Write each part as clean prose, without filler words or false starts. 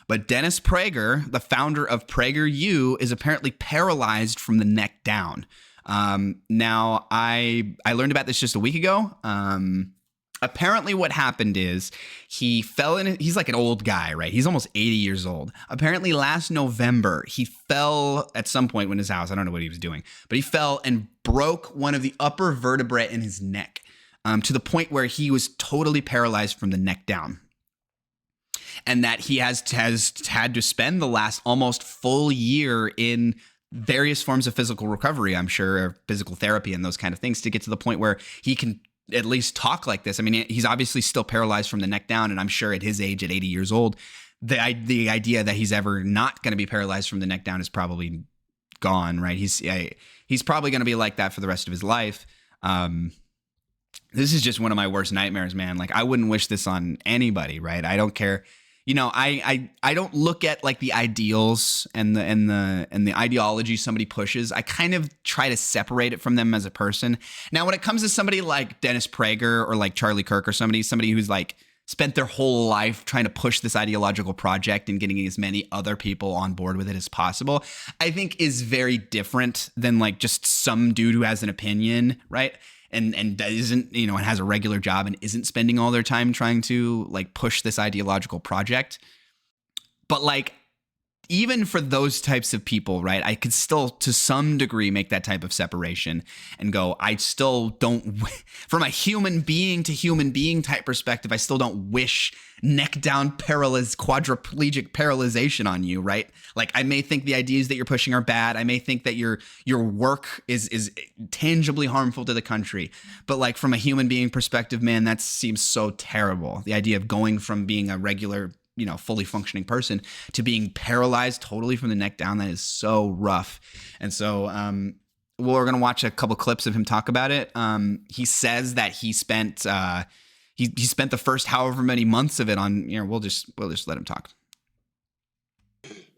But Dennis Prager, the founder of PragerU, is apparently paralyzed from the neck down. Now, I learned about this just a week ago. Apparently what happened is he fell in. He's like an old guy, right? He's almost 80 years old. Apparently last November, he fell at some point when his house, I don't know what he was doing, but he fell and broke one of the upper vertebrae in his neck, to the point where he was totally paralyzed from the neck down. And that he has had to spend the last almost full year in various forms of physical recovery, I'm sure, or physical therapy and those kind of things, to get to the point where he can at least talk like this. I mean, he's obviously still paralyzed from the neck down, and I'm sure at his age, at 80 years old, the idea that he's ever not going to be paralyzed from the neck down is probably gone, right? He's probably going to be like that for the rest of his life. This is just one of my worst nightmares, man. Like, I wouldn't wish this on anybody, right? I don't care. You know, I don't look at like the ideals and the ideology somebody pushes. I kind of try to separate it from them as a person. Now, when it comes to somebody like Dennis Prager or like Charlie Kirk or somebody who's like spent their whole life trying to push this ideological project and getting as many other people on board with it as possible, I think is very different than like just some dude who has an opinion, right? And isn't, you know, and has a regular job and isn't spending all their time trying to like push this ideological project. But like, even for those types of people, right, I could still to some degree make that type of separation and go, I still don't, from a human being to human being type perspective, I still don't wish neck down quadriplegic paralyzation on you, right? Like, I may think the ideas that you're pushing are bad. I may think that your work is tangibly harmful to the country. But like, from a human being perspective, man, that seems so terrible. The idea of going from being a regular, you know, fully functioning person to being paralyzed totally from the neck down, that is so rough. And so we're going to watch a couple clips of him talk about it. He says that he spent he spent the first however many months of it on, you know, we'll just let him talk.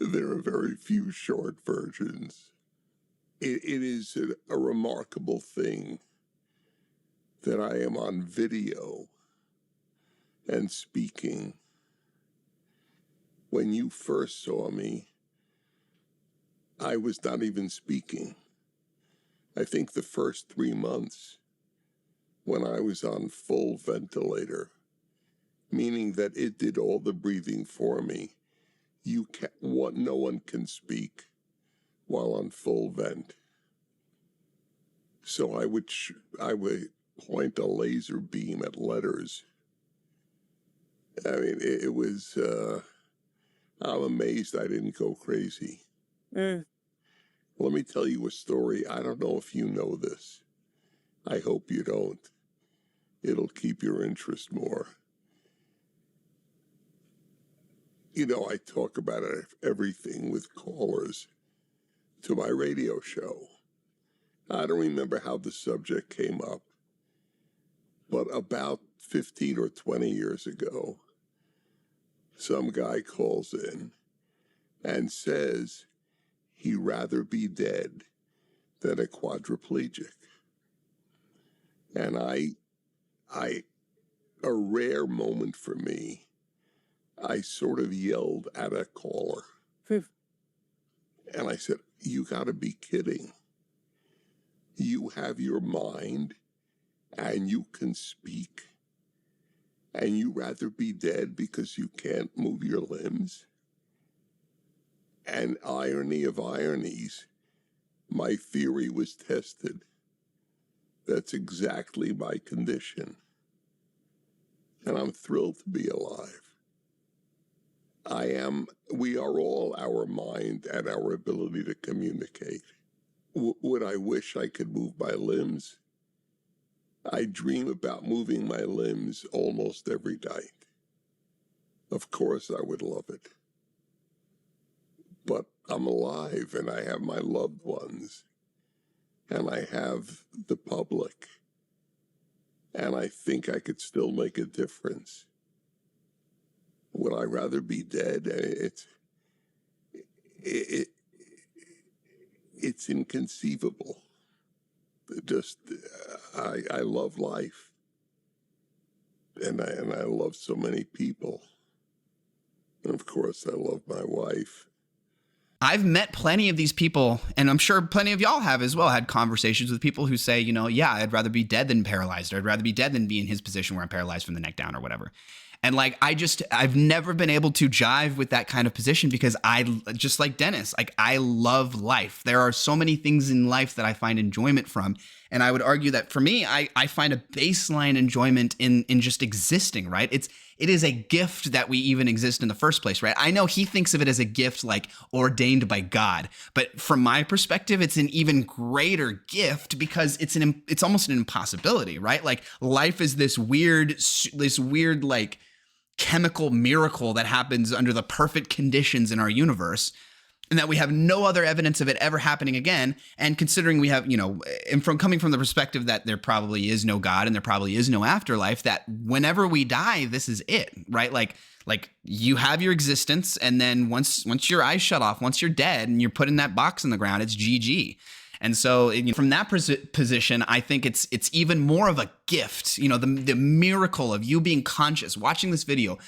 There are very few short versions. It is a remarkable thing that I am on video and speaking. When you first saw me, I was not even speaking. I think the first 3 months when I was on full ventilator, meaning that it did all the breathing for me. No one can speak while on full vent. So I would point a laser beam at letters. I mean, it was, I'm amazed I didn't go crazy. Let me tell you a story. I don't know if you know this. I hope you don't. It'll keep your interest more. You know, I talk about everything with callers to my radio show. I don't remember how the subject came up, but about 15 or 20 years ago, some guy calls in and says he'd rather be dead than a quadriplegic. And a rare moment for me, I sort of yelled at a caller. And I said, you got to be kidding. You have your mind and you can speak, and you rather be dead because you can't move your limbs? And irony of ironies, my theory was tested. That's exactly my condition. And I'm thrilled to be alive. We are all our mind and our ability to communicate. Would I wish I could move my limbs? I dream about moving my limbs almost every night. Of course I would love it. But I'm alive and I have my loved ones. And I have the public. And I think I could still make a difference. Would I rather be dead? It's inconceivable. I love life. And I love so many people. And of course, I love my wife. I've met plenty of these people, and I'm sure plenty of y'all have as well, had conversations with people who say, yeah, I'd rather be dead than paralyzed, or I'd rather be dead than be in his position where I'm paralyzed from the neck down or whatever. And like, I've never been able to jive with that kind of position because just like Dennis, like I love life. There are so many things in life that I find enjoyment from. And I would argue that for me, I find a baseline enjoyment in just existing, right? It is a gift that we even exist in the first place, right? I know he thinks of it as a gift like ordained by God, but from my perspective, it's an even greater gift because it's almost an impossibility, right? Like life is this weird like chemical miracle that happens under the perfect conditions in our universe, and that we have no other evidence of it ever happening again. And considering we have, and from coming from the perspective that there probably is no God and there probably is no afterlife, that whenever we die, this is it, right? Like you have your existence, and then once your eyes shut off, once you're dead and you're put in that box in the ground, it's GG. And so from that position, I think it's even more of a gift, the miracle of you being conscious, watching this video,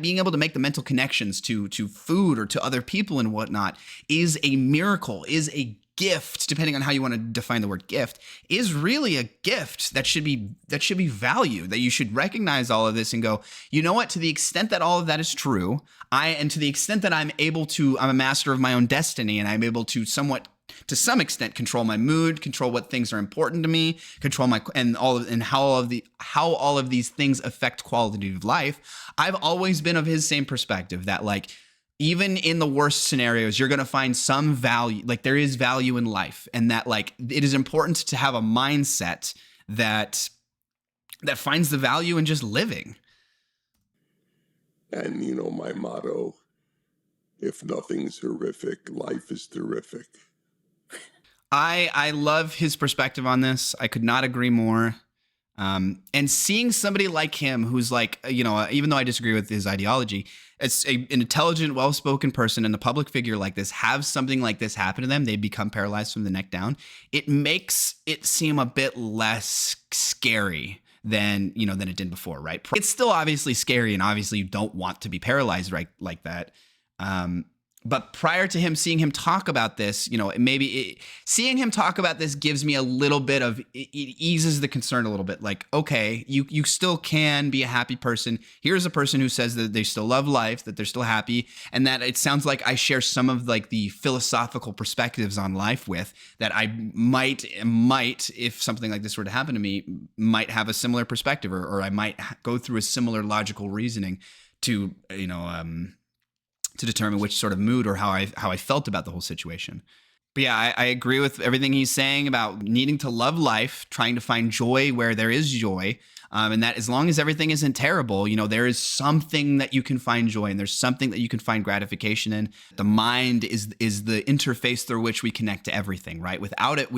being able to make the mental connections to food or to other people and whatnot is a miracle, is a gift, depending on how you want to define the word gift, is really a gift that should be valued, that you should recognize all of this and go, you know what, to the extent that all of that is true, and to the extent that I'm a master of my own destiny, and I'm able to to some extent control my mood, control what things are important to me, control how all of these things affect quality of life. I've always been of his same perspective that like even in the worst scenarios, you're going to find some value, like there is value in life, and that like it is important to have a mindset that finds the value in just living. And my motto, if nothing's horrific, life is terrific. I love his perspective on this. I could not agree more. And seeing somebody like him, who's like, even though I disagree with his ideology, it's an intelligent, well-spoken person and a public figure like this, have something like this happen to them, they become paralyzed from the neck down. It makes it seem a bit less scary than it did before, right? It's still obviously scary, and obviously you don't want to be paralyzed right like that. But prior to seeing him talk about this, seeing him talk about this gives me a little bit of, it eases the concern a little bit. Like, okay, you still can be a happy person. Here's a person who says that they still love life, that they're still happy, and that it sounds like I share some of like the philosophical perspectives on life with, that I might, if something like this were to happen to me, might have a similar perspective, or I might go through a similar logical reasoning to, to determine which sort of mood or how I felt about the whole situation. But yeah, I agree with everything he's saying about needing to love life, trying to find joy where there is joy, and that as long as everything isn't terrible, there is something that you can find joy in. There's something that you can find gratification in. The mind is the interface through which we connect to everything, right? Without it,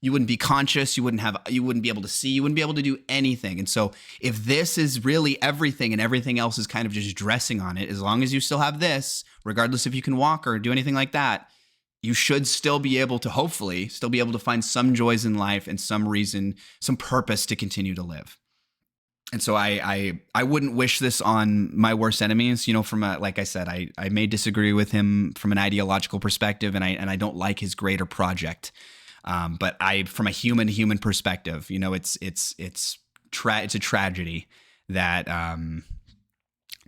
you wouldn't be conscious. You wouldn't be able to see. You wouldn't be able to do anything. And so if this is really everything and everything else is kind of just dressing on it, as long as you still have this, regardless if you can walk or do anything like that, you should still be able to, hopefully, still be able to find some joys in life and some reason, some purpose to continue to live. And so I wouldn't wish this on my worst enemies. Like I said, I may disagree with him from an ideological perspective, and I don't like his greater project. But from a human perspective, it's a tragedy that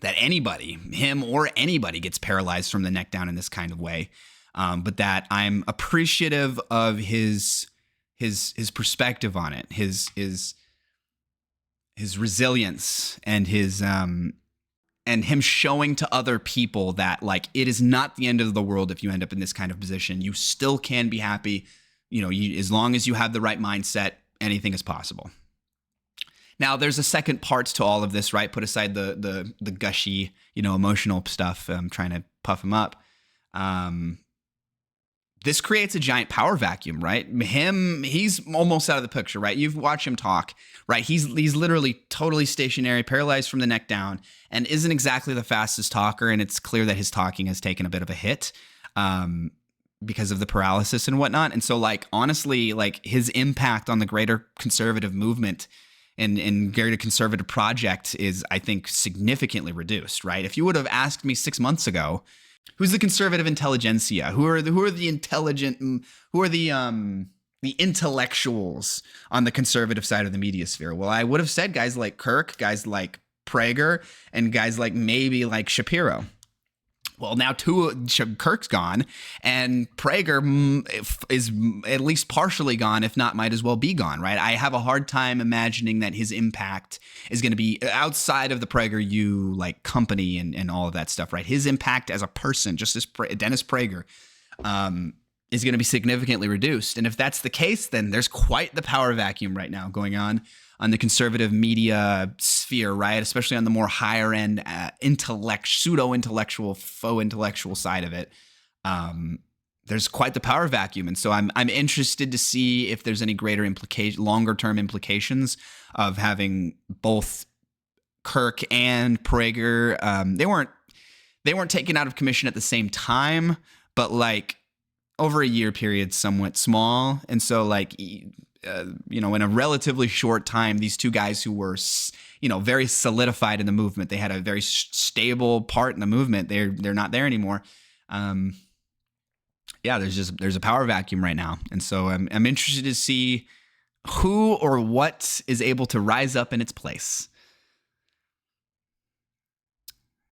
that anybody, him or anybody, gets paralyzed from the neck down in this kind of way. But that I'm appreciative of his perspective on it, his resilience, and and him showing to other people that like it is not the end of the world if you end up in this kind of position. You still can be happy. As long as you have the right mindset, anything is possible. Now, there's a second part to all of this, right? Put aside the gushy, emotional stuff. I'm trying to puff him up. This creates a giant power vacuum, right? He's almost out of the picture, right? You've watched him talk, right? He's literally totally stationary, paralyzed from the neck down, and isn't exactly the fastest talker. And it's clear that his talking has taken a bit of a hit. Because of the paralysis and whatnot. And so like, honestly, like his impact on the greater conservative movement and Greater Conservative Project is, I think, significantly reduced, right? If you would have asked me 6 months ago, who's the conservative intelligentsia? Who are the intelligent? Who are the intellectuals on the conservative side of the media sphere? Well, I would have said guys like Kirk, guys like Prager, and guys like maybe like Shapiro. Well, now Kirk's gone, and Prager is at least partially gone, if not might as well be gone, right? I have a hard time imagining that his impact is going to be outside of the PragerU like company and all of that stuff, right? His impact as a person, just as Dennis Prager, is going to be significantly reduced. And if that's the case, then there's quite the power vacuum right now going on the conservative media sphere, right? Especially on the more higher end pseudo-intellectual, faux intellectual side of it. There's quite the power vacuum. And so I'm interested to see if there's any greater longer term implications of having both Kirk and Prager. They weren't taken out of commission at the same time, but like over a year period, somewhat small. And so like, in a relatively short time, these two guys who were, very solidified in the movement, they had a very stable part in the movement. They're not there anymore. There's a power vacuum right now. And so I'm interested to see who or what is able to rise up in its place.